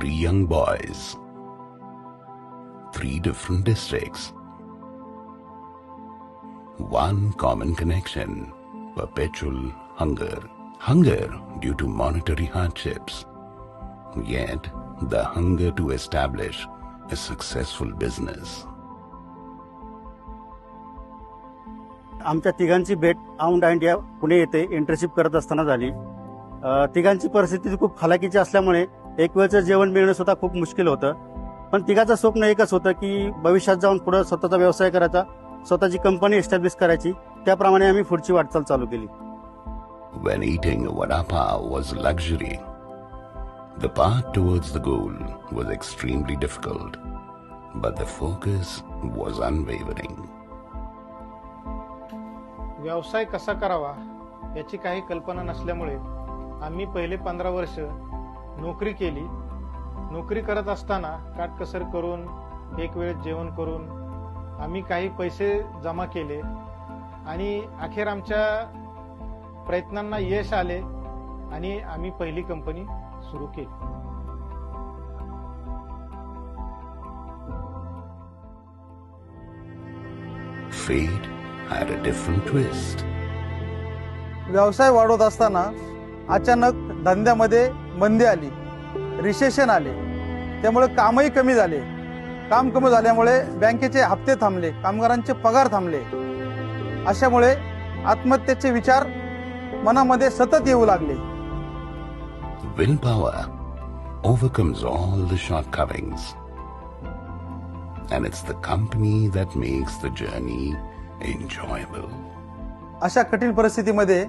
Three young boys, three different districts, one common connection: perpetual hunger. Hunger due to monetary hardships, yet the hunger to establish a successful business. आमच्या तिघांची भेट Aundh India Pune येथे internship करत असताना झाली. तिघांची परिस्थिती खूप हलाखीची असल्यामुळे एक वेळचं जेवण मिळणं सुद्धा खूप मुश्किल होतं. पण तिघाचं स्वप्न एकच होतं की भविष्यात जाऊन पुढे स्वतःचा व्यवसाय करायचा, स्वतःची कंपनी एस्टॅब्लिश करायची. त्याप्रमाणे आम्ही पुढची वाटचाल चालू केली. When eating vada pav was luxury, the path towards the goal was extremely difficult, but the focus was unwavering. व्यवसाय कसा करावा याची काही कल्पना नसल्यामुळे आम्ही पहिले 15 वर्ष नोकरी केली. नोकरी करत असताना काटकसर करून एक वेळ जेवण करून आम्ही काही पैसे जमा केले आणि अखेर आमच्या प्रयत्नांना यश आले आणि आम्ही पहिली कंपनी सुरू केली. Fate had a different twist. व्यवसाय वाढवत असताना अचानक धंद्यामध्ये मंदी आली, रिसेशन आले. त्यामुळे कामही कमी झाले. काम कमी झाल्यामुळे बँकेचे हप्ते थांबले, कामगारांचे पगार थांबले. अशामुळे आत्महत्येचे विचार मनामध्ये सतत येऊ लागले. Willpower overcomes all the shortcomings, and it's the company that makes the journey enjoyable. अशा कठीण परिस्थितीमध्ये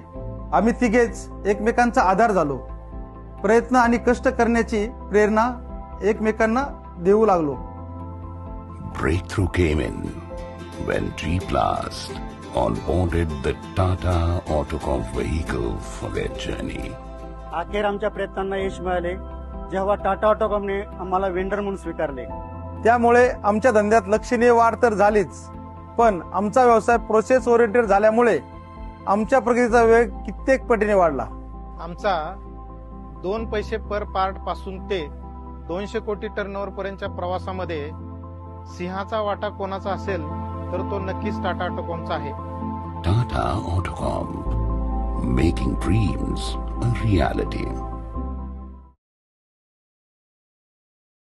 आम्ही तिघेच एकमेकांचा आधार झालो. प्रयत्न आणि कष्ट करण्याची प्रेरणा एकमेकांना देऊ लागलो. Breakthrough came in when G-Plast onboarded the Tata Autocomp vehicle for their journey. अखेर आमच्या प्रयत्नांना यश मिळाले जेव्हा टाटा ऑटोकॉमने आम्हाला वेंडर म्हणून स्वीकारले. त्यामुळे आमच्या धंद्यात लक्षणीय वाढ तर झालीच, पण आमचा व्यवसाय प्रोसेस ओरिएंटेड झाल्यामुळे आमच्या प्रगतीचा वेग कित्येक पटीने वाढला. आमचा 2 पैसे पर पार्ट पासून ते 200 कोटी टर्नओव्हर पर्यंतच्या प्रवासामध्ये सिंहाचा वाटा कोणाचा असेल तर तो नक्कीच टाटा ऑटोकॉमचा आहे. Tata Autocomp, making dreams a reality.